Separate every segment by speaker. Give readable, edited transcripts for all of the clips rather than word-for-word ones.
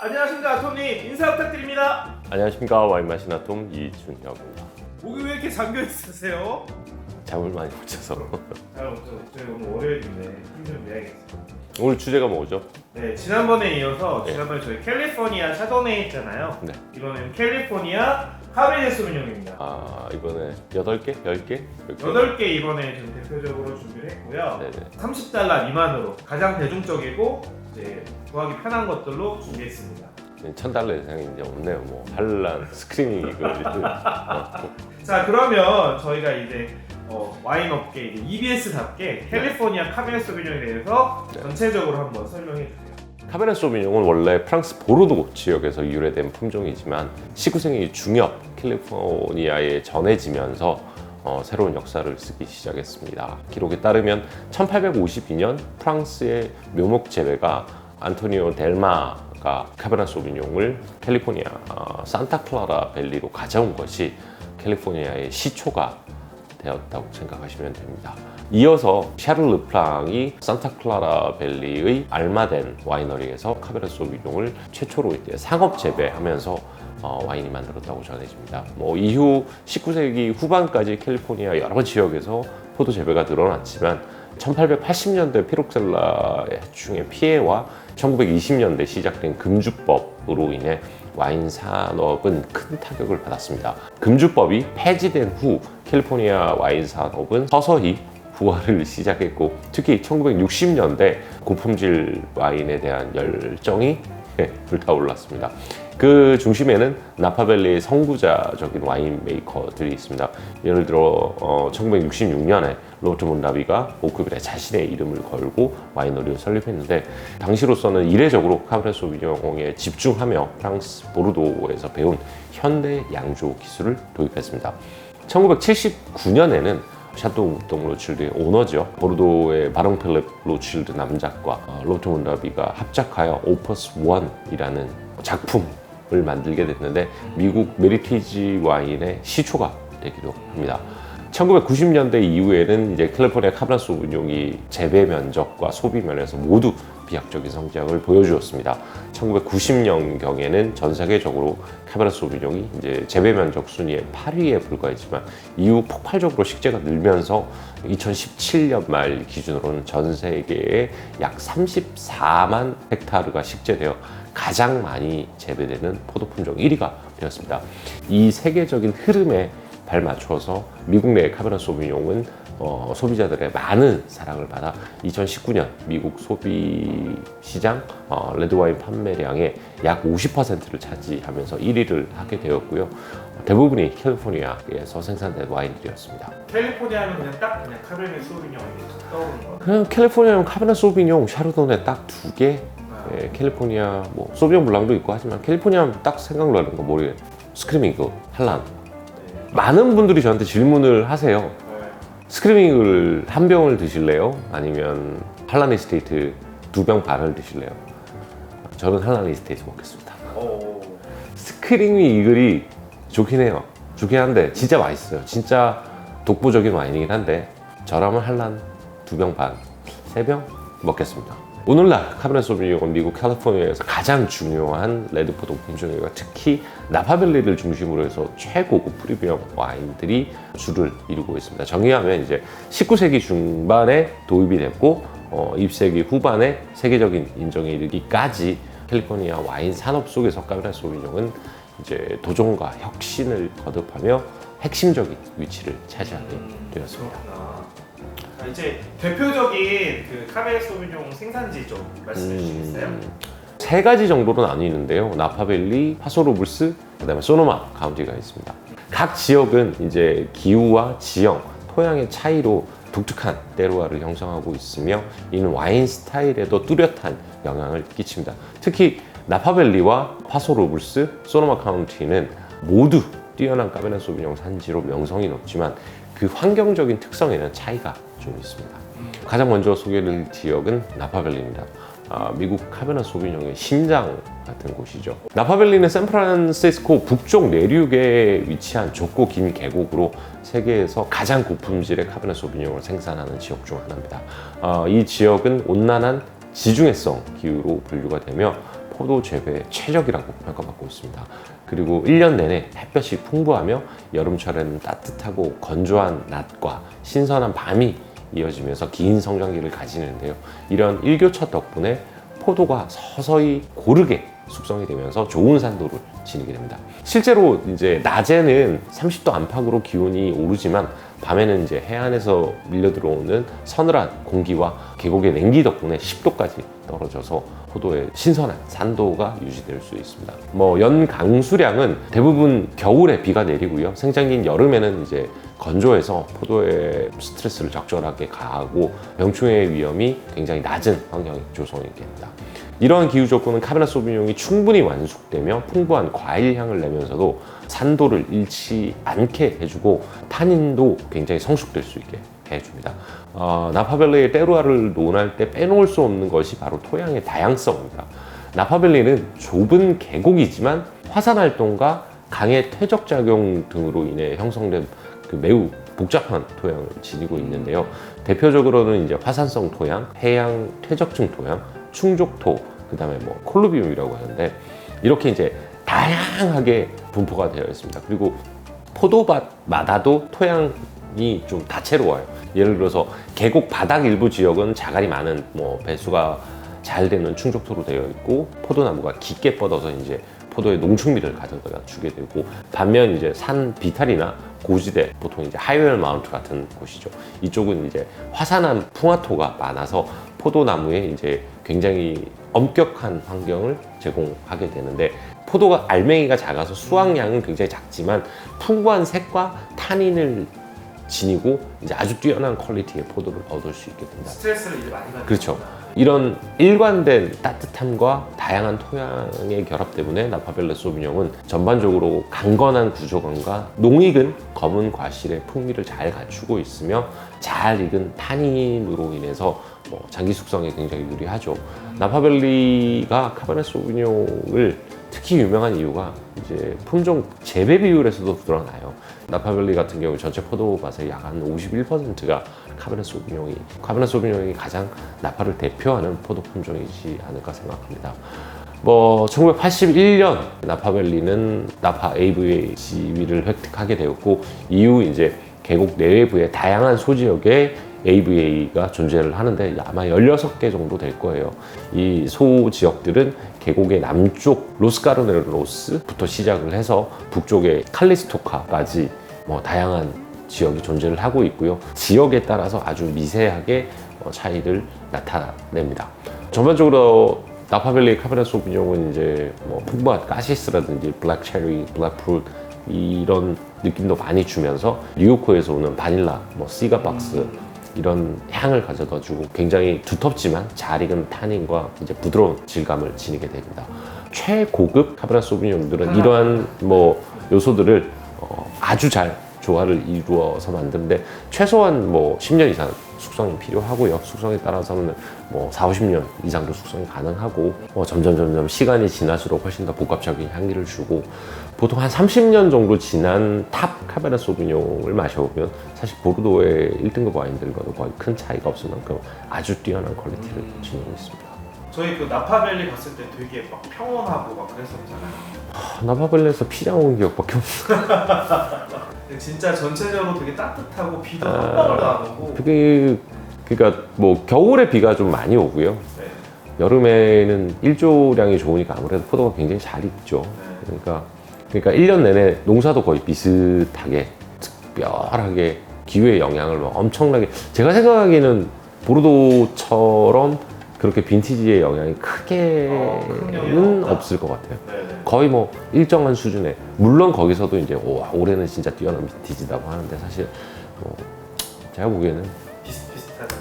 Speaker 1: 안녕하십니까 아톰님, 인사 부탁드립니다.
Speaker 2: 안녕하십니까. 와인 마신 아톰 이준혁입니다.
Speaker 1: 목이 왜 이렇게 잠겨 있으세요?
Speaker 2: 잠을 많이 못 자서.
Speaker 1: 잘 없죠. 저희 오늘 월요일인데 힘 좀 내야겠어요.
Speaker 2: 오늘 주제가 뭐죠?
Speaker 1: 네, 지난번에 이어서
Speaker 2: 네.
Speaker 1: 지난번에 저희 캘리포니아 샤도네이 했잖아요.
Speaker 2: 네.
Speaker 1: 이번에는 캘리포니아 카베르네 소비뇽입니다.
Speaker 2: 이번에 8개? 10개?
Speaker 1: 8개 이번에 좀 대표적으로 준비를 했고요.
Speaker 2: 네네.
Speaker 1: $30 미만으로 가장 대중적이고 이제 구하기 편한 것들로 준비했습니다.
Speaker 2: $1,000 이상이 이제 없네요. 뭐 한란 스크리밍 이거.
Speaker 1: 자, 그러면 저희가 이제 와인 업계 이제 EBS답게 캘리포니아 카베르네 소비뇽에 대해서
Speaker 2: 네.
Speaker 1: 전체적으로 한번 설명해 주세요.
Speaker 2: 카베르네 소비뇽은 원래 프랑스 보르도 지역에서 유래된 품종이지만 19세기 중엽 캘리포니아에 전해지면서 새로운 역사를 쓰기 시작했습니다. 기록에 따르면 1852년 프랑스의 묘목 재배가 안토니오 델마가 카베르네 소비뇽을 캘리포니아 산타클라라 밸리로 가져온 것이 캘리포니아의 시초가 되었다고 생각하시면 됩니다. 이어서 샤를 르플랑이 산타클라라 밸리의 알마덴 와이너리에서 카베르네 소비뇽을 최초로 이제 상업 재배하면서 와인이 만들었다고 전해집니다. 이후 19세기 후반까지 캘리포니아 여러 지역에서 포도 재배가 늘어났지만 1880년대 피록셀라 해충의 피해와 1920년대 시작된 금주법으로 인해 와인 산업은 큰 타격을 받았습니다. 금주법이 폐지된 후 캘리포니아 와인 산업은 서서히 부활을 시작했고, 특히 1960년대 고품질 와인에 대한 열정이 불타올랐습니다. 그 중심에는 나파밸리의 선구자적인 와인 메이커들이 있습니다. 예를 들어 1966년에 로트 몬다비가 오크빌에 자신의 이름을 걸고 와이너리를 설립했는데, 당시로서는 이례적으로 카베르네 소비뇽에 집중하며 프랑스 보르도에서 배운 현대 양조 기술을 도입했습니다. 1979년에는 샤또 웅동 로칠드의 오너죠. 보르도의 바롱 필립 로칠드 남작과 로트 몬다비가 합작하여 오퍼스 1이라는 작품을 만들게 됐는데, 미국 메리티지 와인의 시초가 되기도 합니다. 1990년대 이후에는 이제 캘리포니아 카베르네 소비뇽이 재배 면적과 소비 면에서 모두 비약적인 성장을 보여주었습니다. 1990년경에는 전 세계적으로 카베르네 소비뇽이 이제 재배 면적 순위의 8위에 불과했지만, 이후 폭발적으로 식재가 늘면서 2017년 말 기준으로는 전 세계에 약 34만 헥타르가 식재되어 가장 많이 재배되는 포도 품종 1위가 되었습니다. 이 세계적인 흐름에 발맞춰서 미국 내 카베르네 소비뇽은 소비자들의 많은 사랑을 받아 2019년 미국 소비 시장 레드와인 판매량의 약 50%를 차지하면서 1위를 하게 되었고요. 대부분이 캘리포니아에서 생산된 와인들이었습니다.
Speaker 1: 캘리포니아는 그냥 카베르네 소비뇽이 떠오르는 거.
Speaker 2: 그냥 캘리포니아는 카베르네 소비뇽, 샤르도네 딱 2개. 캘리포니아 소비뇽 블랑도 있고 하지만 캘리포니아 딱 생각나는 거 뭐예요? 스크리밍그, 한란. 많은 분들이 저한테 질문을 하세요. 스크리밍을 한 병을 드실래요? 아니면 한란 이스테이트 2병 반을 드실래요? 저는 한란 이스테이트 먹겠습니다. 스크리밍 이글이 좋긴 해요. 좋긴 한데 진짜 맛있어요. 진짜 독보적인 와인이긴 한데 저라면 한란 2병 반, 3병 먹겠습니다. 오늘날 카베르네 소비뇽은 미국 캘리포니아에서 가장 중요한 레드포도 품종이고, 특히 나파밸리를 중심으로 해서 최고급 프리미엄 와인들이 주를 이루고 있습니다. 정리하면 이제 19세기 중반에 도입이 됐고 20세기 후반에 세계적인 인정에 이르기까지 캘리포니아 와인 산업 속에서 카베르네 소비뇽은 이제 도전과 혁신을 거듭하며 핵심적인 위치를 차지하게 되었습니다.
Speaker 1: 자, 이제 대표적인 그 카베르네 소비뇽 생산지 좀 말씀해 주시겠어요?
Speaker 2: 3가지 정도로 나뉘는데요. 나파밸리, 파소로블스, 그다음에 소노마 카운티가 있습니다. 각 지역은 이제 기후와 지형, 토양의 차이로 독특한 테루아를 형성하고 있으며, 이는 와인 스타일에도 뚜렷한 영향을 끼칩니다. 특히 나파밸리와 파소로블스, 소노마 카운티는 모두 뛰어난 카베르네 소비뇽 산지로 명성이 높지만 그 환경적인 특성에는 차이가 좀 있습니다. 가장 먼저 소개해드릴 지역은 나파밸리입니다. 미국 카베르네 소비뇽의 심장 같은 곳이죠. 나파밸리는 샌프란시스코 북쪽 내륙에 위치한 좁고 긴 계곡으로 세계에서 가장 고품질의 카베르네 소비뇽을 생산하는 지역 중 하나입니다. 이 지역은 온난한 지중해성 기후로 분류가 되며 포도 재배에 최적이라고 평가받고 있습니다. 그리고 1년 내내 햇볕이 풍부하며 여름철에는 따뜻하고 건조한 낮과 신선한 밤이 이어지면서 긴 성장기를 가지는데요. 이런 일교차 덕분에 포도가 서서히 고르게 숙성이 되면서 좋은 산도를 지니게 됩니다. 실제로 이제 낮에는 30도 안팎으로 기온이 오르지만 밤에는 이제 해안에서 밀려 들어오는 서늘한 공기와 계곡의 냉기 덕분에 10도까지 떨어져서 포도의 신선한 산도가 유지될 수 있습니다. 연 강수량은 대부분 겨울에 비가 내리고요. 생장기인 여름에는 이제 건조해서 포도의 스트레스를 적절하게 가하고 병충해의 위험이 굉장히 낮은 환경이 조성이 됩니다. 이러한 기후 조건은 카베르네 소비뇽이 충분히 완숙되며 풍부한 과일 향을 내면서도 산도를 잃지 않게 해주고 타닌도 굉장히 성숙될 수 있게 해줍니다. 나파밸리의 테루아를 논할 때 빼놓을 수 없는 것이 바로 토양의 다양성입니다. 나파밸리는 좁은 계곡이지만 화산 활동과 강의 퇴적 작용 등으로 인해 형성된 매우 복잡한 토양을 지니고 있는데요. 대표적으로는 이제 화산성 토양, 해양 퇴적층 토양, 충족토, 그다음에 콜루비움이라고 하는데 이렇게 이제 다양하게 분포가 되어 있습니다. 그리고 포도밭마다도 토양이 좀 다채로워요. 예를 들어서 계곡 바닥 일부 지역은 자갈이 많은 배수가 잘 되는 충족토로 되어 있고 포도나무가 깊게 뻗어서 이제 포도의 농축미를 가져다가 주게 되고 반면 이제 산 비탈이나 고지대 보통 이제 하이웰 마운트 같은 곳이죠. 이쪽은 이제 화산암 풍화토가 많아서 포도나무에 이제 굉장히 엄격한 환경을 제공하게 되는데 포도가 알맹이가 작아서 수확량은 굉장히 작지만 풍부한 색과 타닌을 지니고 이제 아주 뛰어난 퀄리티의 포도를 얻을 수 있게 된다.
Speaker 1: 스트레스를 이제 많이 받는
Speaker 2: 그렇죠. 이런 일관된 따뜻함과 다양한 토양의 결합 때문에 나파밸리 소비뇽은 전반적으로 강건한 구조감과 농익은 검은 과실의 풍미를 잘 갖추고 있으며 잘 익은 타닌으로 인해서 장기 숙성에 굉장히 유리하죠. 나파밸리가 카베르네 소비뇽을 특히 유명한 이유가 이제 품종 재배 비율에서도 드러나요. 나파밸리 같은 경우 전체 포도밭의 약 한 51%가 카베르네 소비뇽이 가장 나파를 대표하는 포도 품종이지 않을까 생각합니다. 1981년 나파밸리는 나파 AVA 지위를 획득하게 되었고 이후 이제 계곡 내외부의 다양한 소지역에 AVA가 존재를 하는데 아마 16개 정도 될 거예요. 이 소지역들은 계곡의 남쪽 로스카르네로스부터 시작을 해서 북쪽의 칼리스토카까지 다양한 지역이 존재를 하고 있고요. 지역에 따라서 아주 미세하게 차이를 나타냅니다. 전반적으로 나파밸리 카베르네 소비뇽은 이제 풍부한 카시스라든지 블랙 체리, 블랙 프루트 이런 느낌도 많이 주면서 뉴요커에서 오는 바닐라, 시가박스 이런 향을 가져다 주고 굉장히 두텁지만 잘 익은 타닌과 이제 부드러운 질감을 지니게 됩니다. 최고급 카베르네 소비뇽들은 이러한 요소들을 아주 잘 조화를 이루어서 만드는데 최소한 10년 이상 숙성이 필요하고요. 숙성에 따라서는 4, 50년 이상도 숙성이 가능하고 점점 시간이 지날수록 훨씬 더 복합적인 향기를 주고 보통 한 30년 정도 지난 탑 카베르네 소비뇽을 마셔보면 사실 보르도의 1등급 와인들과도 거의 큰 차이가 없을 만큼 아주 뛰어난 퀄리티를 지니고 있습니다.
Speaker 1: 저희 그 나파밸리 갔을 때 되게 막 평온하고 막 그랬었잖아요.
Speaker 2: 나파밸리에서 피장 온 기억밖에 없어요.
Speaker 1: 진짜 전체적으로 되게 따뜻하고 비도 한 방울도 안 오고.
Speaker 2: 그러니까 겨울에 비가 좀 많이 오고요.
Speaker 1: 네.
Speaker 2: 여름에는 일조량이 좋으니까 아무래도 포도가 굉장히 잘 익죠.
Speaker 1: 네.
Speaker 2: 그러니까 1년 내내 농사도 거의 비슷하게 특별하게 기후의 영향을 엄청나게 제가 생각하기에는 보르도처럼 그렇게 빈티지의 영향이 크게는 없을 것 같아요.
Speaker 1: 네네.
Speaker 2: 거의 일정한 수준에 물론 거기서도 이제 올해는 진짜 뛰어난 빈티지다고 하는데 사실 제가 보기에는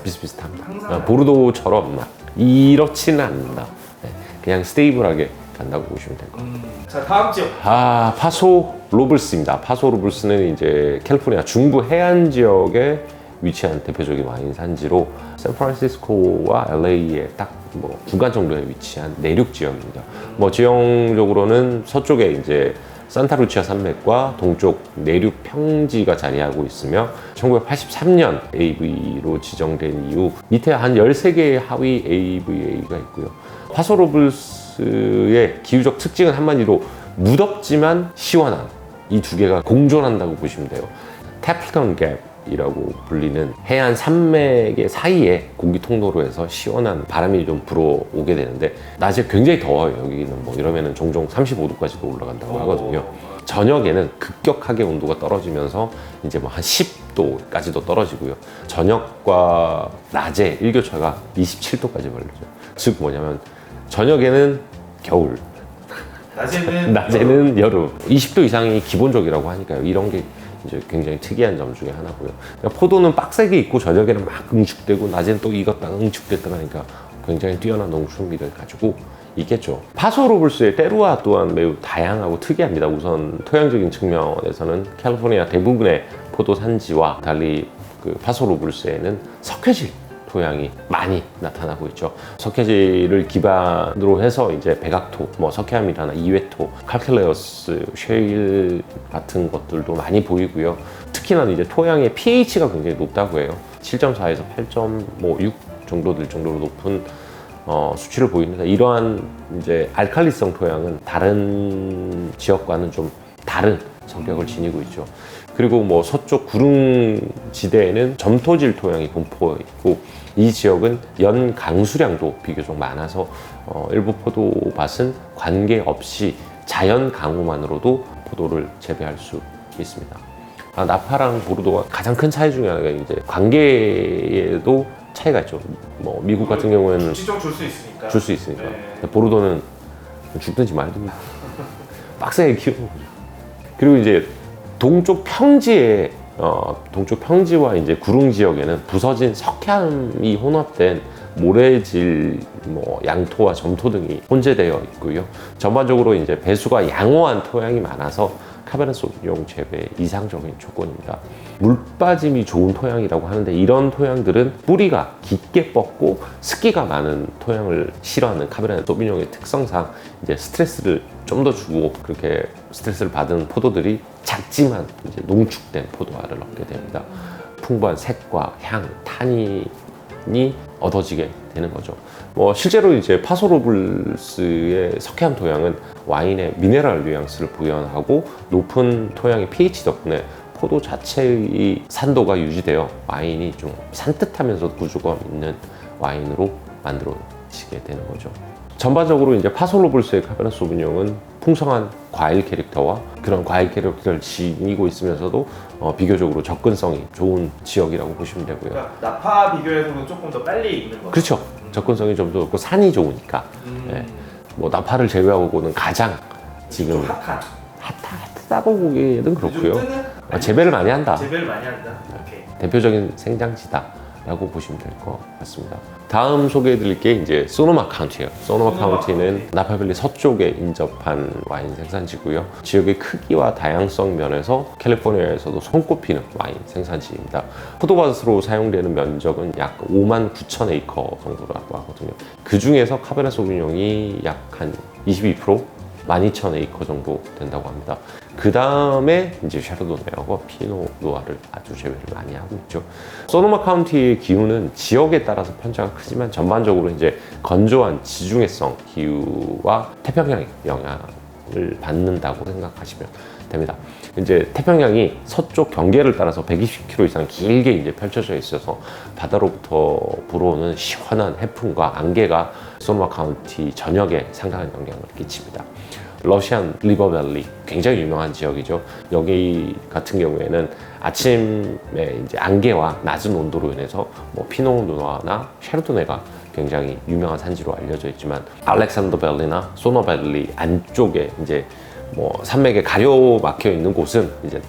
Speaker 2: 비슷비슷합니다.
Speaker 1: 항상
Speaker 2: 보르도처럼 막 이렇지는 않는다. 네, 그냥 스테이블하게 간다고 보시면 될 것 같아요.
Speaker 1: 자, 다음 지역.
Speaker 2: 파소 로블스입니다. 파소 로블스는 이제 캘리포니아 중부 해안 지역에 위치한 대표적인 와인 산지로 샌프란시스코와 LA에 딱 중간 정도에 위치한 내륙 지역입니다. 지형적으로는 서쪽에 이제 산타루치아 산맥과 동쪽 내륙 평지가 자리하고 있으며 1983년 AV로 지정된 이후 밑에 한 13개의 하위 AVA가 있고요. 파소 로블스 파소로블루스의 기후적 특징은 한마디로 무덥지만 시원한 이 두 개가 공존한다고 보시면 돼요. 태플턴 갭이라고 불리는 해안 산맥의 사이에 공기 통로로에서 시원한 바람이 좀 불어오게 되는데 낮에 굉장히 더워요. 여기는 뭐 이러면은 종종 35도까지도 올라간다고 하거든요. 저녁에는 급격하게 온도가 떨어지면서 이제 뭐 한 10도까지도 떨어지고요. 저녁과 낮에 일교차가 27도까지 벌려져요. 즉 뭐냐면 저녁에는 겨울, 낮에는 여름. 20도 이상이 기본적이라고 하니까요. 이런 게 이제 굉장히 특이한 점 중에 하나고요. 그러니까 포도는 빡세게 익고 저녁에는 막 응축되고 낮에는 또 익었다가 응축됐다가 하니까 굉장히 뛰어난 농축미를 가지고 있겠죠. 파소로블루스의 때루아 또한 매우 다양하고 특이합니다. 우선 토양적인 측면에서는 캘리포니아 대부분의 포도 산지와 달리 그 파소로블루스에는 석회질 토양이 많이 나타나고 있죠. 석회질을 기반으로 해서 이제 백악토, 뭐 석회암이라나 이외토, 칼큘레어스, 쉐일 같은 것들도 많이 보이고요. 특히나 이제 토양의 pH가 굉장히 높다고 해요. 7.4에서 8.6 정도 될 정도로 높은 수치를 보이는데 이러한 이제 알칼리성 토양은 다른 지역과는 좀 다른 성격을 지니고 있죠. 그리고 뭐 서쪽 구릉 지대에는 점토질 토양이 분포해 있고 이 지역은 연 강수량도 비교적 많아서 일부 포도밭은 관계없이 자연 강우만으로도 포도를 재배할 수 있습니다. 나파랑 보르도가 가장 큰 차이 중에 하나가 이제 관계에도 차이가 있죠. 뭐 미국 같은 경우에는
Speaker 1: 직접 줄 수 있으니까.
Speaker 2: 줄 수 있으니까.
Speaker 1: 네.
Speaker 2: 보르도는 죽든지 말든지 빡세게 키우는 거죠. 그리고 이제 동쪽 평지와 이제 구릉 지역에는 부서진 석회암이 혼합된 모래질, 뭐 양토와 점토 등이 혼재되어 있고요. 전반적으로 이제 배수가 양호한 토양이 많아서 카베르네 소비뇽 재배의 이상적인 조건입니다. 물 빠짐이 좋은 토양이라고 하는데 이런 토양들은 뿌리가 깊게 뻗고 습기가 많은 토양을 싫어하는 카베르네 소비뇽의 특성상 이제 스트레스를 좀 더 주고 그렇게 스트레스를 받은 포도들이 작지만 이제 농축된 포도알을 얻게 됩니다. 풍부한 색과 향, 탄닌이 얻어지게 되는 거죠. 뭐 실제로 이제 파소로블루스의 석회암 토양은 와인의 미네랄 뉘앙스를 부여하고 높은 토양의 pH 덕분에 포도 자체의 산도가 유지되어 와인이 좀 산뜻하면서 구조감 있는 와인으로 만들어지게 되는 거죠. 전반적으로 이제 파소로블루스의 카베르네 소비뇽은 풍성한 과일 캐릭터와 그런 과일 캐릭터를 지니고 있으면서도 비교적으로 접근성이 좋은 지역이라고 보시면 되고요.
Speaker 1: 그러니까 나파 비교해서는 조금 더 빨리 익는 거죠.
Speaker 2: 그렇죠. 접근성이 좀 더 좋고 산이 좋으니까. 예. 뭐 나파를 제외하고는 가장 지금
Speaker 1: 좀 핫한.
Speaker 2: 핫하다고 보기에는 그렇고요. 재배를 많이 한다.
Speaker 1: 재배를 많이 한다. 오케이.
Speaker 2: 대표적인 생장지다라고 보시면 될 것 같습니다. 다음 소개해드릴 게 이제 소노마 카운티예요. 소노마 카운티는 나파밸리 서쪽에 인접한 와인 생산지고요. 지역의 크기와 다양성 면에서 캘리포니아에서도 손꼽히는 와인 생산지입니다. 포도밭으로 사용되는 면적은 약 5만 9천 에이커 정도라고 하거든요. 그 중에서 카베르네 소비뇽이 약 한 22%? 12,000 에이커 정도 된다고 합니다. 그 다음에 이제 샤르도네하고 피노 누아를 아주 재배를 많이 하고 있죠. 소노마 카운티의 기후는 지역에 따라서 편차가 크지만 전반적으로 이제 건조한 지중해성 기후와 태평양 영향을 받는다고 생각하시면 됩니다. 이제 태평양이 서쪽 경계를 따라서 120km 이상 길게 이제 펼쳐져 있어서 바다로부터 불어오는 시원한 해풍과 안개가 소노마 카운티 전역에 상당한 영향을 끼칩니다. 러시안 리버밸리 굉장히 유명한 지역이죠. 여기 같은 경우에는 아침에 이제 안개와 낮은 온도로 인해서 뭐 피노 누아나 샤르도네가 굉장히 유명한 산지로 알려져 있지만 알렉산더 밸리나 소노 밸리 안쪽에 이제 뭐 산맥에 가려막혀 있는 곳은 이제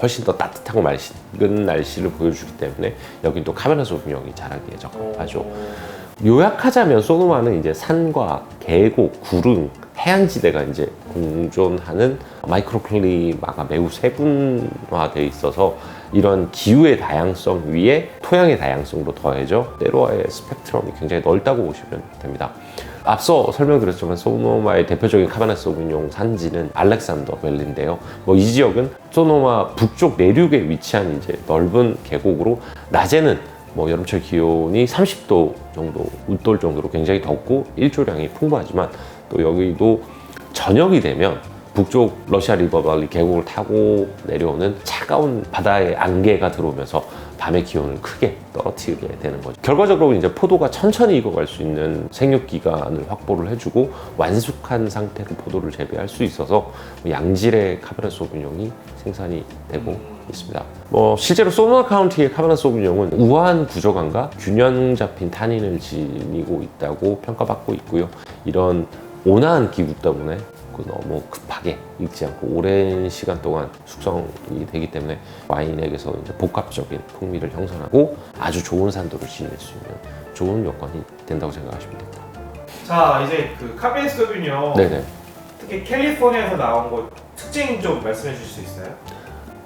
Speaker 2: 훨씬 더 따뜻하고 맑은 날씨를 보여주기 때문에 여긴 또 카베르네 소비뇽이 자라기에 적합하죠. 요약하자면 소노마는 이제 산과 계곡, 구릉, 해안지대가 이제 공존하는 마이크로 클리마가 매우 세분화되어 있어서 이런 기후의 다양성 위에 토양의 다양성도 더해져 때로와의 스펙트럼이 굉장히 넓다고 보시면 됩니다. 앞서 설명드렸지만 소노마의 대표적인 카베르네 소비뇽 산지는 알렉산더 밸리인데요. 뭐 이 지역은 소노마 북쪽 내륙에 위치한 이제 넓은 계곡으로 낮에는 뭐 여름철 기온이 30도 정도 웃돌 정도로 굉장히 덥고 일조량이 풍부하지만 또 여기도 저녁이 되면 북쪽 러시아 리버밸리 계곡을 타고 내려오는 차가운 바다의 안개가 들어오면서 밤의 기온을 크게 떨어뜨리게 되는 거죠. 결과적으로 이제 포도가 천천히 익어갈 수 있는 생육 기간을 확보를 해주고 완숙한 상태로 포도를 재배할 수 있어서 양질의 카베르네 소비뇽이 생산이 되고 있습니다. 실제로 소노나 카운티의 카베르네 소비뇽은 우아한 구조감과 균형 잡힌 타닌을 지니고 있다고 평가받고 있고요. 이런 온화한 기후 때문에 너무 급하게 익지 않고 오랜 시간 동안 숙성이 되기 때문에 와인에게서 이제 복합적인 풍미를 형성하고 아주 좋은 산도를 지닐 수 있는 좋은 여건이 된다고 생각하시면 됩니다.
Speaker 1: 자, 이제 그 카베르네 소비뇽
Speaker 2: 네네.
Speaker 1: 특히 캘리포니아에서 나온 거 특징 좀 말씀해 주실 수 있어요?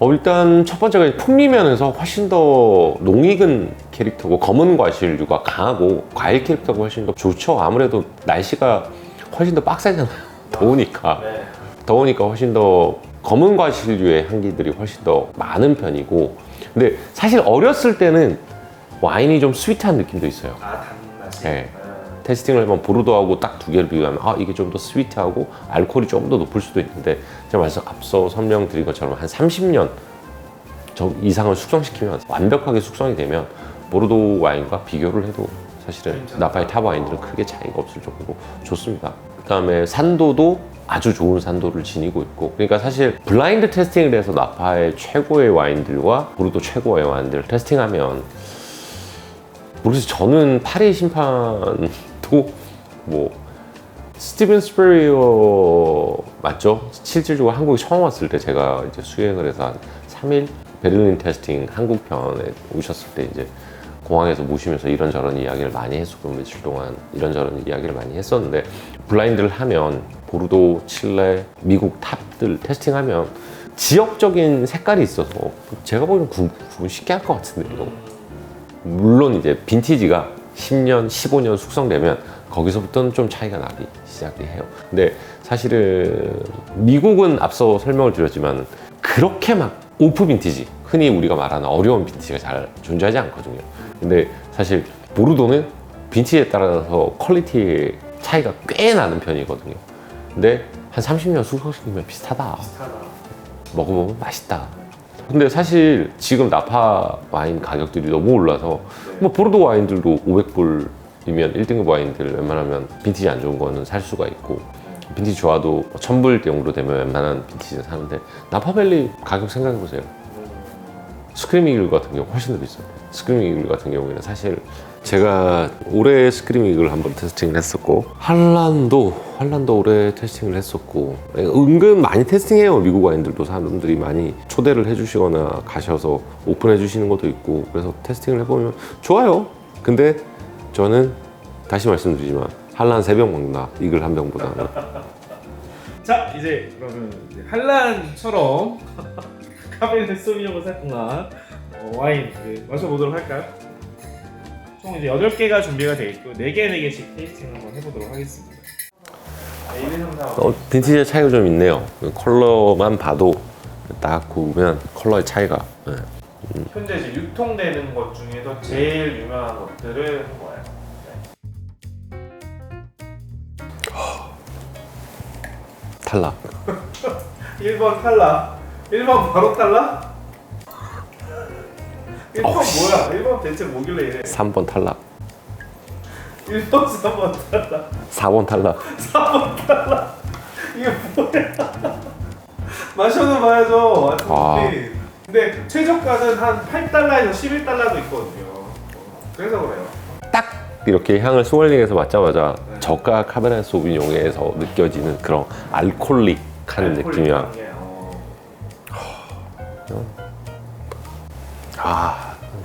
Speaker 2: 일단 첫 번째가 풍미 면에서 훨씬 더 농익은 캐릭터고 검은 과실류가 강하고 과일 캐릭터가 훨씬 더 좋죠. 아무래도 날씨가 훨씬 더 빡세잖아요. 더우니까.
Speaker 1: 네.
Speaker 2: 더우니까 훨씬 더 검은 과실류의 향기들이 훨씬 더 많은 편이고, 근데 사실 어렸을 때는 와인이 좀 스위트한 느낌도 있어요.
Speaker 1: 단맛이?
Speaker 2: 네. 테스팅을 해보면 보르도하고 딱 두 개를 비교하면 이게 좀 더 스위트하고 알코올이 좀 더 높을 수도 있는데, 제가 앞서 설명드린 것처럼 한 30년 이상을 숙성시키면 완벽하게 숙성이 되면 보르도 와인과 비교를 해도 사실은 나파의 탑 와인들은 크게 차이가 없을 정도로 좋습니다. 그 다음에 산도도 아주 좋은 산도를 지니고 있고, 그러니까 사실 블라인드 테스팅을 해서 나파의 최고의 와인들과 보르도 최고의 와인들을 테스팅하면, 모르겠어요. 저는 파리 심판도 스티븐 스페리어 맞죠? 실질적으로 한국에 처음 왔을 때 제가 이제 수행을 해서 한 3일 베를린 테스팅 한국 편에 오셨을 때 이제 공항에서 모시면서 이런저런 이야기를 많이 했었고, 며칠 동안 이런저런 이야기를 많이 했었는데, 블라인드를 하면 보르도, 칠레, 미국 탑들 테스팅하면 지역적인 색깔이 있어서 제가 보기엔 구분 쉽게 할 것 같은데요. 물론 이제 빈티지가 10년, 15년 숙성되면 거기서부터는 좀 차이가 나기 시작이 해요. 근데 사실은 미국은 앞서 설명을 드렸지만 그렇게 막 오프 빈티지, 흔히 우리가 말하는 어려운 빈티지가 잘 존재하지 않거든요. 근데 사실 보르도는 빈티지에 따라서 퀄리티의 차이가 꽤 나는 편이거든요. 근데 한 30년 숙성시키면 비슷하다. 먹어보면 맛있다. 근데 사실 지금 나파 와인 가격들이 너무 올라서 보르도 와인들도 500불이면 1등급 와인들 웬만하면 빈티지 안 좋은 거는 살 수가 있고, 빈티지 좋아도 1000불 정도 되면 웬만한 빈티지는 사는데, 나파밸리 가격 생각해보세요. 스크림 이글 같은 경우 훨씬 더 비싸요. 스크림 이글 같은 경우에는 사실 제가 올해 스크림 이글 한번 테스팅을 했었고, 한란도 올해 테스팅을 했었고, 은근 많이 테스팅해요. 미국 와인들도 사람들이 많이 초대를 해주시거나 가셔서 오픈해 주시는 것도 있고, 그래서 테스팅을 해보면 좋아요. 근데 저는 다시 말씀드리지만 한란 3병 먹는다, 이글 1병보다는.
Speaker 1: 자, 이제 그러면 한란처럼 카베르네 소비뇽을 사용한 와인 마셔보도록 할까요? 총 이제 8개가 준비가 되어 있고 4개씩 테이스팅 한번 해보도록 하겠습니다. 1, 2, 3, 4, 5.
Speaker 2: 빈티지의 차이가 좀 있네요. 컬러만 봐도 딱 보면 컬러의 차이가. 네.
Speaker 1: 현재 이제 유통되는 것 중에서 제일 유명한 것들은 뭐예요?
Speaker 2: 탈락.
Speaker 1: 1번 탈락. 1번 바로 탈락? 1번 뭐야? 1번 대체 뭐길래 이래?
Speaker 2: 3번 탈락.
Speaker 1: 1번, 3번 탈락.
Speaker 2: 4번 탈락.
Speaker 1: 4번 탈락. 이게 뭐야? 마셔는 봐야죠. 근데 최저가는 한 8달러에서 11달러도 있거든요. 그래서 그래요.
Speaker 2: 딱 이렇게 향을 스월링해서 맡자마자 저가 카베르네 소비뇽에서 느껴지는 그런 알코올릭한 느낌이야.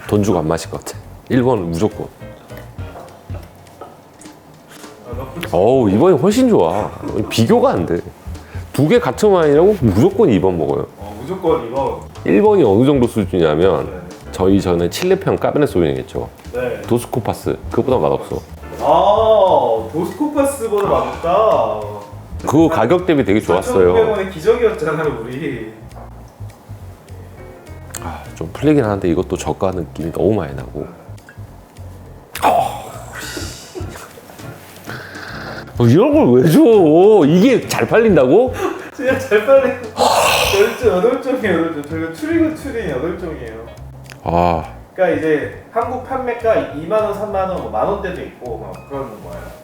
Speaker 2: 돈 주고 안 마실 것 같아. 1번은 무조건. 이번이 훨씬 좋아. 비교가 안 돼. 2개 같은 와인이라고 무조건 2번 먹어요.
Speaker 1: 무조건 2번.
Speaker 2: 1번이 어느 정도 수준이냐면 저희 전에 칠레편 까베르네 소비뇽 있죠.
Speaker 1: 네.
Speaker 2: 도스코파스 그거보다 맛없어.
Speaker 1: 도스코파스보다 맛없다.
Speaker 2: 그거 가격 대비 되게 좋았어요.
Speaker 1: 4,900원의 기적이었잖아요, 우리.
Speaker 2: 좀 풀리긴 하는데 이것도 저가 느낌이 너무 많이 나고. 이런 걸 왜 줘? 이게 잘 팔린다고?
Speaker 1: 진짜 잘 팔리는 8종이에요. 저희가 추리고 추리는 8종이에요.
Speaker 2: 아,
Speaker 1: 그러니까 이제 한국 판매가 2만원, 3만원, 뭐 만원대도 있고 막 그런 거예요.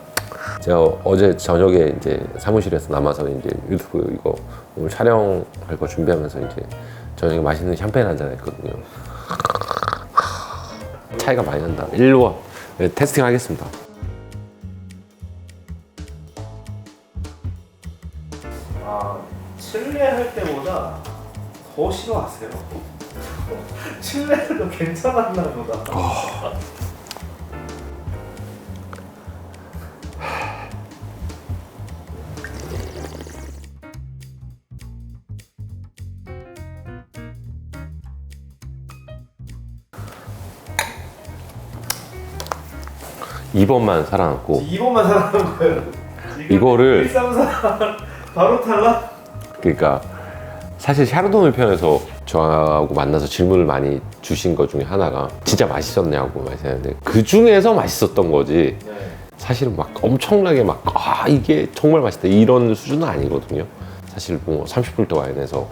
Speaker 2: 제가 어제 저녁에 이제 사무실에서 남아서 이제 유튜브 이거 오늘 촬영할 거 준비하면서 이제 저녁에 맛있는 샴페인 한잔 했거든요. 차이가 많이 난다. 1원 테스팅 하겠습니다.
Speaker 1: 아, 칠레 할 때보다 더 싫어하세요. 칠레도 괜찮았나 보다.
Speaker 2: 이번만 살아남고
Speaker 1: 2번만 살아남은 거예요. 지금
Speaker 2: 이거를
Speaker 1: 134 바로 탈락?
Speaker 2: 그러니까 사실 샤르도네 편에서 저하고 만나서 질문을 많이 주신 것 중에 하나가 진짜 맛있었냐고 말씀하셨는데 그 중에서 맛있었던 거지
Speaker 1: 네.
Speaker 2: 사실은 막 엄청나게 막 이게 정말 맛있다 이런 수준은 아니거든요. 사실 뭐 30불대 와인에서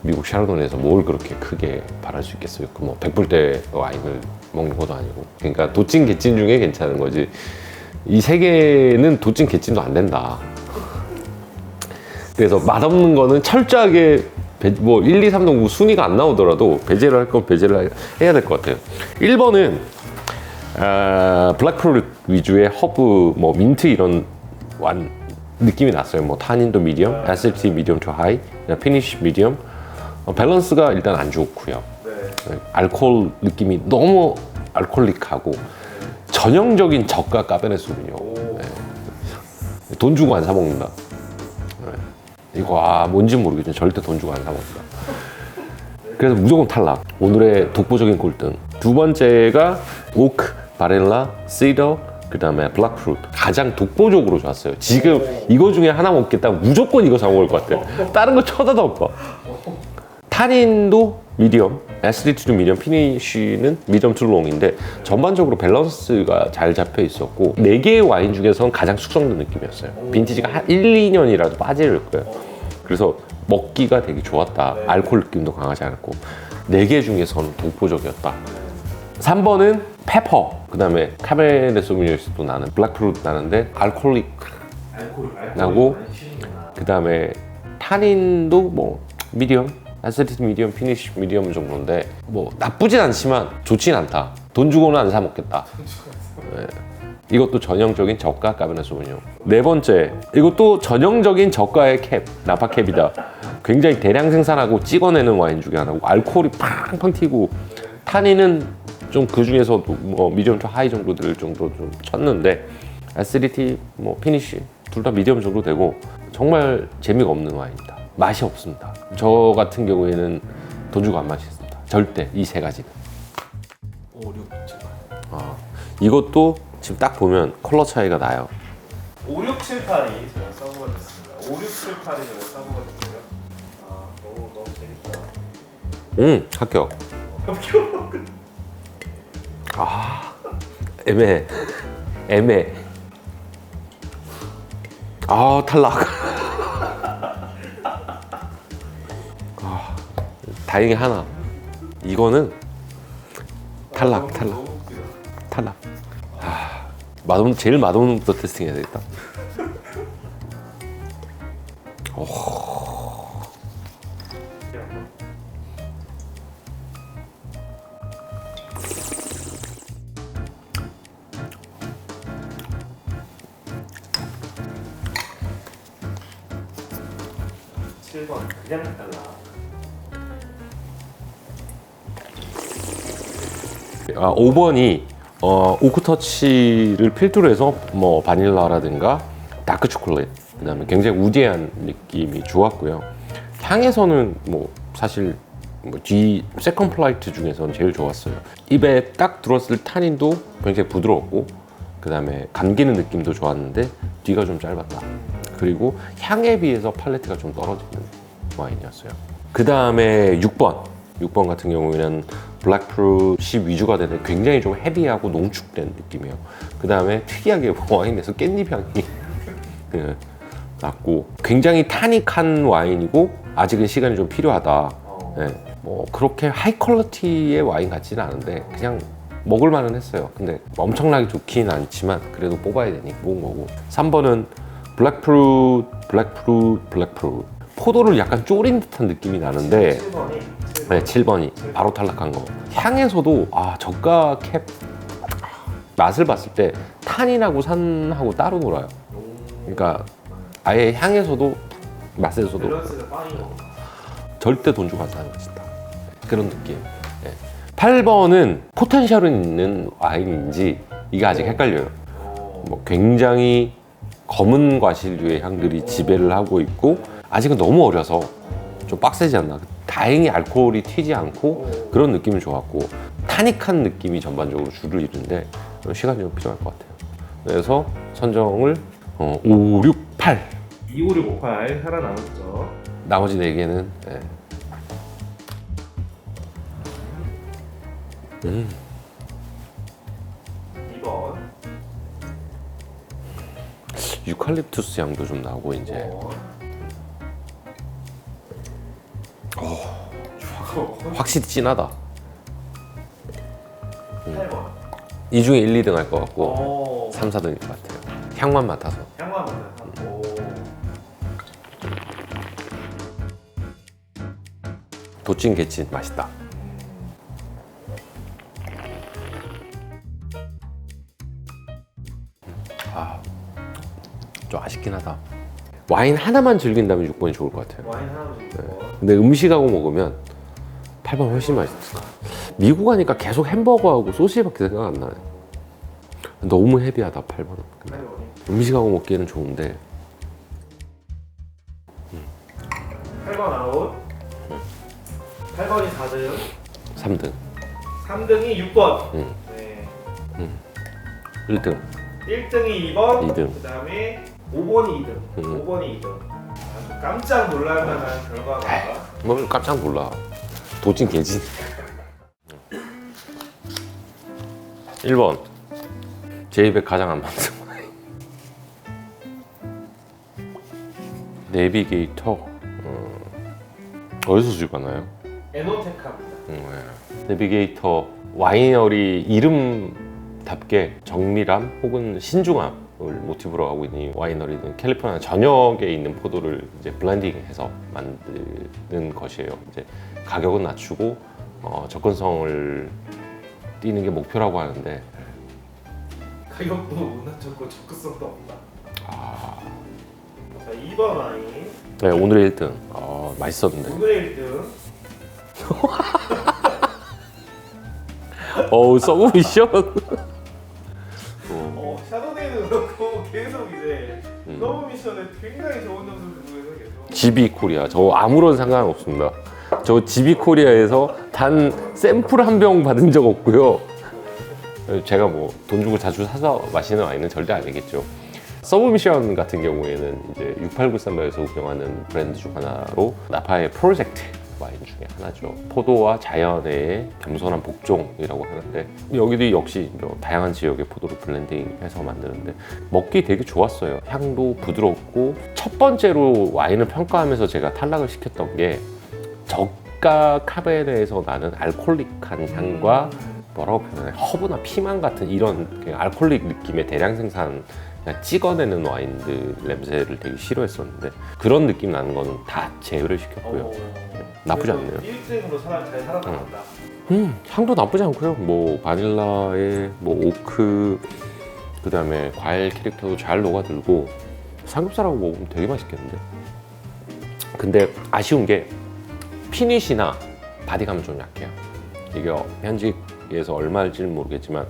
Speaker 2: 미국 샤르도네에서 뭘 그렇게 크게 바랄 수 있겠어요. 그 뭐 100불대 와인을 먹는 것도 아니고 그러니까 도찐 개찐 중에 괜찮은 거지 이 세 개는 도찐 개찐도 안 된다. 그래서 맛없는 거는 철저하게 뭐 1, 2, 3등 순위가 안 나오더라도 배제를 할 건 배제를 해야 될 것 같아요. 1번은 블랙프루트 위주의 허브, 뭐 민트 이런 느낌이 났어요. 뭐 타닌도 미디엄, 애시디티 미디엄 투 하이, 피니쉬 미디엄. 밸런스가 일단 안 좋고요.
Speaker 1: 네.
Speaker 2: 알코올 느낌이 너무 알코올릭하고 전형적인 저가 까베네 소비뇽. 돈 주고 안 사 먹는다. 이거 뭔지 모르겠지만 절대 돈 주고 안 사 먹는다. 그래서 무조건 탈락. 오늘의 독보적인 꼴등. 두 번째가 오크, 바렐라, 시더, 그 다음에 블랙프루트. 가장 독보적으로 좋았어요. 지금 이거 중에 하나 먹겠다 무조건 이거 사 먹을 것 같아요. 다른 거 쳐다도 못 봐. 타닌도 미디엄, 애시디티도 미디엄, 피니쉬는 미디엄 투 롱인데 전반적으로 밸런스가 잘 잡혀 있었고 4개의 와인 중에서는 가장 숙성된 느낌이었어요. 빈티지가 한 1, 2년이라도 빠질 거예요. 그래서 먹기가 되게 좋았다. 알코올 느낌도 강하지 않았고 4개 중에서는 독보적이었다. 3번은 페퍼, 그 다음에 카베네 소비뇽에서도 나는 블랙프루트 나는데 알코올릭 나고 그 다음에 타닌도 뭐 미디엄, 애시디티 미디엄, 피니쉬 미디엄 정도인데 뭐 나쁘진 않지만 좋진 않다. 돈 주고는 안 사 먹겠다. 네. 이것도 전형적인 저가 까베네 소비뇽. 네 번째, 이것도 전형적인 저가의 캡, 나파 캡이다. 굉장히 대량 생산하고 찍어내는 와인 중에 하나고 알코올이 팡팡 튀고 타닌은 좀 그 중에서도 뭐 미디엄 투 하이 정도 될 정도로 좀 쳤는데 애시디티, 뭐 피니쉬 둘 다 미디엄 정도 되고 정말 재미가 없는 와인이다. 맛이 없습니다. 저 같은 경우에는 돈 주고 안 마시겠습니다. 절대 이 세 가지는.
Speaker 1: 5, 6, 7, 8.
Speaker 2: 이것도 지금 딱 보면 컬러 차이가 나요.
Speaker 1: 5, 6, 7, 8이 제가 서브가 됐습니다. 5, 6, 7, 8이 제가 서브가 됐고요. 너무 재밌다.
Speaker 2: 합격. 애매해. 탈락. 다행히 하나. 이거는 탈락. 제일 맛없는 것부터 테스팅 해야 되겠다.
Speaker 1: 그냥 달라.
Speaker 2: 5번이 오크터치를 필두로 해서 뭐 바닐라라든가 다크 초콜릿, 그다음에 굉장히 우디한 느낌이 좋았고요. 향에서는 뭐 사실 뒤 세컨 플라이트 중에서는 제일 좋았어요. 입에 딱 들어왔을 타닌도 굉장히 부드러웠고 그다음에 감기는 느낌도 좋았는데 뒤가 좀 짧았다. 그리고 향에 비해서 팔레트가 좀 떨어지는 와인이었어요. 그다음에 6번 같은 경우에는 블랙프루트 위주가 되는 굉장히 좀 헤비하고 농축된 느낌이에요. 그 다음에 특이하게 와인에서 깻잎 향이 예, 났고 굉장히 타닉한 와인이고 아직은 시간이 좀 필요하다. 예, 뭐 그렇게 하이 퀄리티의 와인 같지는 않은데 그냥 먹을 만은 했어요. 근데 엄청나게 좋긴 않지만 그래도 뽑아야 되니 뽑은 거고. 3번은 블랙프루트 포도를 약간 졸인 듯한 느낌이 나는데
Speaker 1: 7번이
Speaker 2: 네, 7번이 바로 탈락한 거. 향에서도 저가 캡 맛을 봤을 때 탄인하고 산하고 따로 놀아요. 그러니까 아예 향에서도 맛에서도
Speaker 1: 밸런스가 빵인 거.
Speaker 2: 절대 돈 주고 안 사는 거 진짜. 그런 느낌. 네. 8번은 포텐셜은 있는 와인인지 이게 아직 헷갈려요. 뭐 굉장히 검은 과실류의 향들이 지배를 하고 있고 아직은 너무 어려서 좀 빡세지 않나. 다행히 알코올이 튀지 않고 그런 느낌은 좋았고 타닉한 느낌이 전반적으로 주를 이루는데 시간이 좀 필요할 것 같아요. 그래서 선정을 5, 6, 8
Speaker 1: 2, 5, 6, 5, 8 살아남았죠.
Speaker 2: 나머지 4개는
Speaker 1: 2번
Speaker 2: 유칼립투스 향도 좀 나고 이제 확실히 진하다.
Speaker 1: 8번
Speaker 2: 이 중에 1, 2등 할 것 같고 3, 4등일 것 같아요. 향만 맡아서.
Speaker 1: 향만 맡아서.
Speaker 2: 도찐 개찐 맛있다. 좀 아쉽긴 하다. 와인 하나만 즐긴다면 6번이 좋을 것 같아요.
Speaker 1: 와인 하나 주고.
Speaker 2: 근데 음식하고 먹으면 8번 훨씬 맛있어. 미국 가니까 계속 햄버거하고 소시지밖에 생각 안 나네. 너무 헤비하다 8번은.
Speaker 1: 8번이.
Speaker 2: 음식하고 먹기에는 좋은데
Speaker 1: 8번 아웃. 8번이 4등.
Speaker 2: 3등,
Speaker 1: 3등이 6번.
Speaker 2: 음.
Speaker 1: 네.
Speaker 2: 1등,
Speaker 1: 1등이 2번.
Speaker 2: 2등.
Speaker 1: 그 다음에 5번이 2등. 5번이 2등. 아주 깜짝 놀랄만한 결과가.
Speaker 2: 뭐 깜짝 놀라. 도찐 개진. 1번 제 입에 가장 안 맞는 와인. 내비게이터. 어디서 주관나요?
Speaker 1: 에노테카입니다.
Speaker 2: 네. 내비게이터 와이너리 이름답게 정밀함 혹은 신중함을 모티브로 하고 있는 이 와이너리는 캘리포니아 전역에 있는 포도를 이제 블렌딩해서 만드는 것이에요. 이제 가격은 낮추고 접근성을 띄는 게 목표라고 하는데
Speaker 1: 가격도 못 낮췄고 접근성도 없다. 자, 2번 와인.
Speaker 2: 네, 오늘의 1등. 맛있었는데.
Speaker 1: 오늘의 1등.
Speaker 2: 서브미션.
Speaker 1: 샤도네이도 그렇고 계속 이제 서브 미션에 굉장히 좋은 점수를 주고 계속.
Speaker 2: GB 코리아. 저 아무런 상관 없습니다. 저 GB 코리아에서 단 샘플 한 병 받은 적 없고요. 제가 뭐 돈 주고 자주 사서 마시는 와인은 절대 아니겠죠. 서브미션 같은 경우에는 이제 6893에서 운영하는 브랜드 중 하나로 나파의 프로젝트 와인 중에 하나죠. 포도와 자연의 겸손한 복종이라고 하는데 여기도 역시 다양한 지역의 포도를 블렌딩해서 만드는데 먹기 되게 좋았어요. 향도 부드럽고 첫 번째로 와인을 평가하면서 제가 탈락을 시켰던 게 저가 카베네에서 나는 알코올릭한 향과 뭐라고 표현해? 허브나 피망 같은 이런 그냥 알코올릭 느낌의 대량 생산 그냥 찍어내는 와인들 냄새를 되게 싫어했었는데 그런 느낌 나는 거는 다 제외를 시켰고요. 나쁘지 않네요.
Speaker 1: 1등으로 잘 살아남았다.
Speaker 2: 향도 나쁘지 않고요. 뭐 바닐라에 뭐 오크 그다음에 과일 캐릭터도 잘 녹아들고 삼겹살하고 먹으면 되게 맛있겠는데. 근데 아쉬운 게 피니시나 바디감은 좀 약해요. 이게 현지에서 얼마일지는 모르겠지만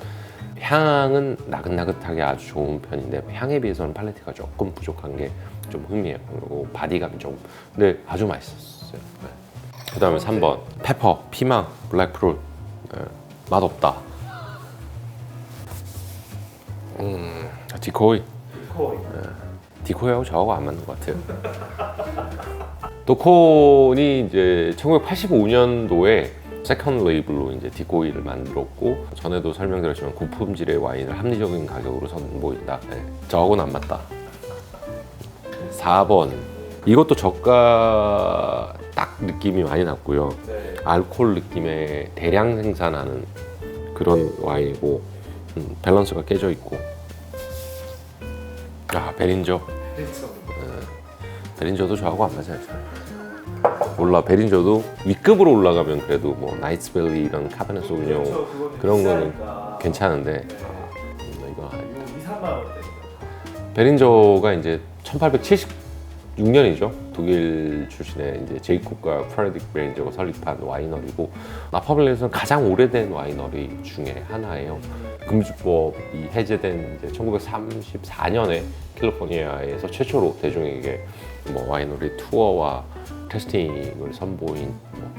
Speaker 2: 향은 나긋나긋하게 아주 좋은 편인데 향에 비해서는 팔레트가 조금 부족한 게 좀 흥미해요. 그리고 바디감이 좀 근데 아주 맛있었어요. 네. 그 다음에 3번 페퍼, 피망, 블랙프루트. 맛없다. 디코이. 디코이하고 저하고 안 맞는 것 같아요. 도콘이 이제 1985년도에 세컨드 레이블로 이제 디코이를 만들었고 전에도 설명드렸지만 고품질의 와인을 합리적인 가격으로 선보인다. 네. 저하고는 안 맞다. 4번. 이것도 저가 딱 느낌이 많이 났고요.
Speaker 1: 네.
Speaker 2: 알코올 느낌의 대량 생산하는 그런 와인이고 밸런스가 깨져 있고. 아, 베린저.
Speaker 1: 그렇죠.
Speaker 2: 베린저도 저하고 안 맞아요. 몰라, 베린저도 위급으로 올라가면 그래도 뭐 나이츠밸리 이런 카베네 소비뇽
Speaker 1: 그렇죠. 그거는
Speaker 2: 그런 거는
Speaker 1: 비싸니까.
Speaker 2: 괜찮은데
Speaker 1: 네.
Speaker 2: 이거
Speaker 1: 이거 2, 3만 원대.
Speaker 2: 베린저가 이제 1876년이죠. 독일 출신의 이제 제이콥과 프레딕 베린저가 설립한 와이너리고 나파밸리에서는 가장 오래된 와이너리 중에 하나예요. 금주법이 해제된 이제 1934년에 캘리포니아에서 최초로 대중에게 뭐 와이너리 투어와 테스팅을 선보인 뭐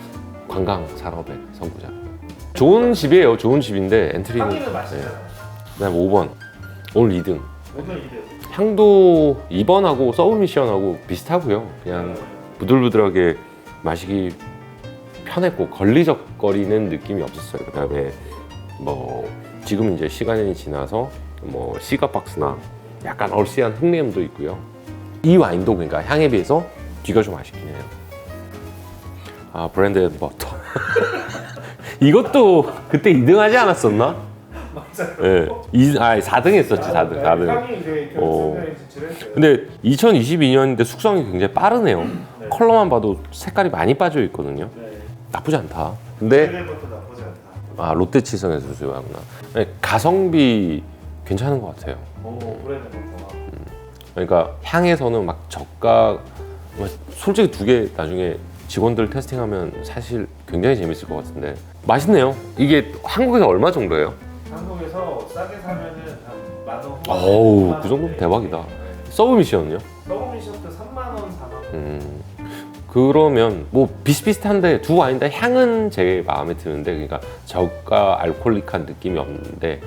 Speaker 2: 관광 산업의 선구자. 좋은 집이에요. 좋은 집인데 엔트리는
Speaker 1: 향기는 맛있잖아요.
Speaker 2: 그다음 5번 오늘 2등.
Speaker 1: 오늘 이래요.
Speaker 2: 향도 2번하고 서브미션하고 비슷하고요. 그냥 부들부들하게 마시기 편했고 걸리적거리는 느낌이 없었어요. 그다음에 뭐 지금 이제 시간이 지나서 뭐 시가박스나 약간 얼씨한 흙내음도 있고요. 이 와인도 그러니까 향에 비해서 뒤가 좀 아쉽긴 해요. 아, 브랜드 앤 버터. 이것도 그때 2등 하지 않았었나?
Speaker 1: 맞아요.
Speaker 2: 예. 4등 했었지, 4등. 4등.
Speaker 1: 향이 이제 결승전에 진출했어요.
Speaker 2: 근데 2022년인데 숙성이 굉장히 빠르네요.
Speaker 1: 네.
Speaker 2: 컬러만 봐도 색깔이 많이 빠져 있거든요.
Speaker 1: 네.
Speaker 2: 나쁘지 않다. 근데
Speaker 1: 그때부터 나쁘지 않다.
Speaker 2: 아, 롯데치성에서 수요하구나. 가성비 괜찮은 것 같아요.
Speaker 1: 오, 브랜드 버터.
Speaker 2: 그러니까 향에서는 막 저가 솔직히 두 개 나중에 직원들 테스팅하면 사실 굉장히 재밌을 것 같은데 맛있네요. 이게 한국에서 얼마 정도예요?
Speaker 1: 한국에서 싸게 사면은 한 10,000원 후반.
Speaker 2: 어우, 그 정도면 대박이다. 서브미션은요?
Speaker 1: 서브미션도 3만 원, 4만 원.
Speaker 2: 그러면 뭐 비슷비슷한데 두 와인 다 향은 제 마음에 드는데 그러니까 저가 알코올릭한 느낌이 없는데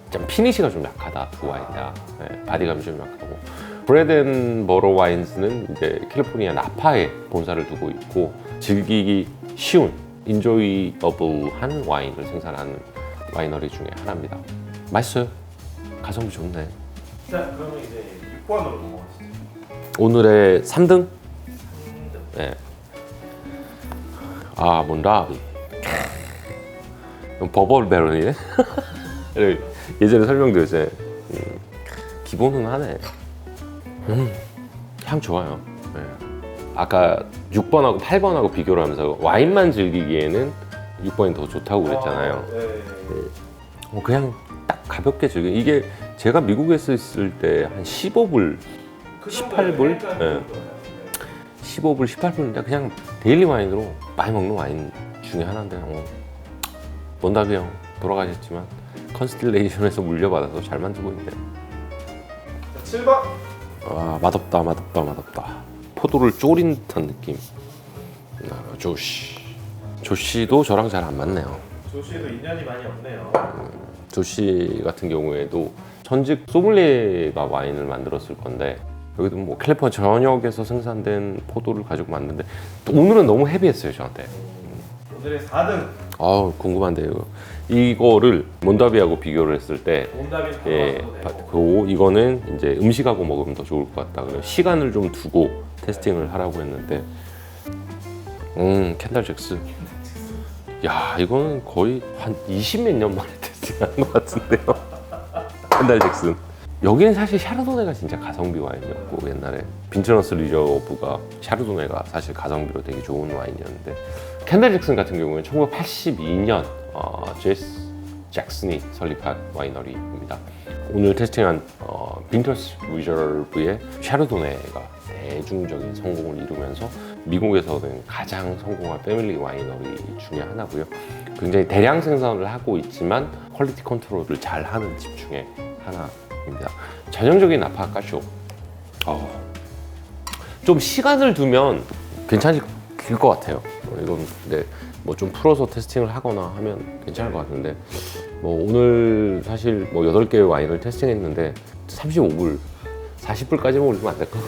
Speaker 2: 좀 피니시가 좀 약하다 두 와인 다. 네, 바디감이 좀 약하고 브레덴버러 와인즈는 이제 캘리포니아 나파에 본사를 두고 있고 즐기기 쉬운 인조이어블한 와인을 생산하는 와이너리 중에 하나입니다. 맛있어요. 가성비 좋네.
Speaker 1: 자, 그러면 이제 6번으로 넘어가시죠.
Speaker 2: 오늘의 3등? 네. 아, 몬라비. 버벌 베런이네. 예전에 설명드렸잖아요. 기본은 하네. 향 좋아요. 네. 아까 6번하고 8번하고 비교를 하면서 와인만 즐기기에는 6번이 더 좋다고 그랬잖아요.
Speaker 1: 네.
Speaker 2: 그냥 딱 가볍게 즐기. 이게 제가 미국에 있을 때 한 15불,
Speaker 1: 그
Speaker 2: 18불? 네. 15불, 18불인데 그냥 데일리 와인으로 많이 먹는 와인 중에 하나인데 원답이 형 돌아가셨지만 컨스틸레이션에서 물려받아서 잘 만들고 있네요.
Speaker 1: 7번.
Speaker 2: 아, 맛없다. 포도를 졸인 듯한 느낌. 조씨도 저랑 잘 안 맞네요.
Speaker 1: 조씨도 인연이 많이 없네요.
Speaker 2: 조씨 같은 경우에도 전직 소믈리에가 와인을 만들었을 건데 여기도 뭐 캘리포니아 전역에서 생산된 포도를 가지고 만드는데 오늘은 너무 헤비했어요 저한테.
Speaker 1: 오늘의 4등.
Speaker 2: 아, 궁금한데요. 이거를 몬다비하고 비교를 했을 때
Speaker 1: 온답이
Speaker 2: 이거는 이제 음식하고 먹으면 더 좋을 것 같다. 그래서 시간을 좀 두고 테스팅을 하라고 했는데 켄달 잭스. 야, 이거는 거의 한 20몇 년 만에 테스팅한 것 같은데요. 켄달 잭슨. 여기는 사실 샤르도네가 진짜 가성비 와인이었고 옛날에 빈처너스 리저브가 샤르도네가 사실 가성비로 되게 좋은 와인이었는데 켄달 잭슨 같은 경우는 1982년 제스 잭슨이 설립한 와이너리입니다. 오늘 테스팅한 빈처너스 리저브의 샤르도네가 대중적인 성공을 이루면서 미국에서는 가장 성공한 패밀리 와이너리 중에 하나고요. 굉장히 대량 생산을 하고 있지만 퀄리티 컨트롤을 잘 하는 집 중에 하나입니다. 전형적인 나파 까쇼. 좀 시간을 두면 괜찮을 것 같아요. 이건 근데 뭐 좀 풀어서 테스팅을 하거나 하면 괜찮을 것 같은데 뭐 오늘 사실 뭐 8개의 와인을 테스팅했는데 35불, 40불까지만 올리면 안 될까?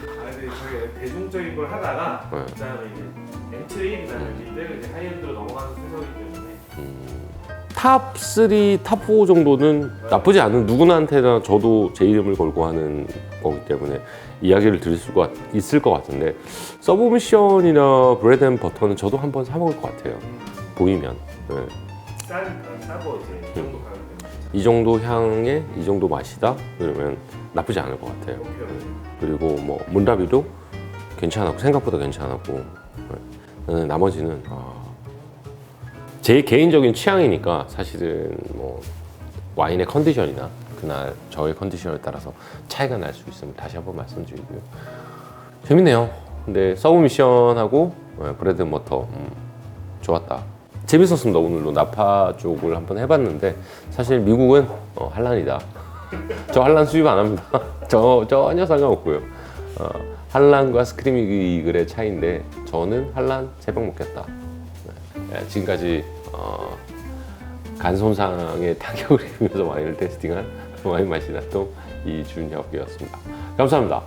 Speaker 1: 근데 저게 대중적인 걸 하다가 그다음에 이제 엔트리, 그다음에 미들, 이제 하이엔드로 넘어가는 순서이기 때문에
Speaker 2: 탑3, 탑4 정도는 나쁘지 않은 누구나한테나 저도 제 이름을 걸고 하는 거기 때문에 이야기를 드릴 수가 있을 것 같은데 서브미션이나 브레드 앤 버터는 저도 한번 사 먹을 것 같아요. 보이면. 네.
Speaker 1: 싸고 이제 이 정도 가격
Speaker 2: 이 정도 향에 이 정도 맛이다? 그러면 나쁘지 않을 것 같아요. 그리고 뭐 문라비도 괜찮았고 생각보다 괜찮았고 나머지는 제 개인적인 취향이니까 사실은 뭐 와인의 컨디션이나 그날 저의 컨디션에 따라서 차이가 날 수 있으면 다시 한번 말씀드리고요. 재밌네요. 근데 서브미션하고 브레드 앤 버터 좋았다. 재밌었습니다. 오늘도 나파 쪽을 한번 해봤는데 사실 미국은 한란이다. 저 한란 수입 안 합니다. 전혀 상관없고요. 한란과 스크림 이글의 차이인데 저는 한란 3병 먹겠다. 네, 지금까지 간 손상에 타격을 입으면서 와인을 테스팅한 와인 맛이 났던 이준혁이었습니다. 감사합니다.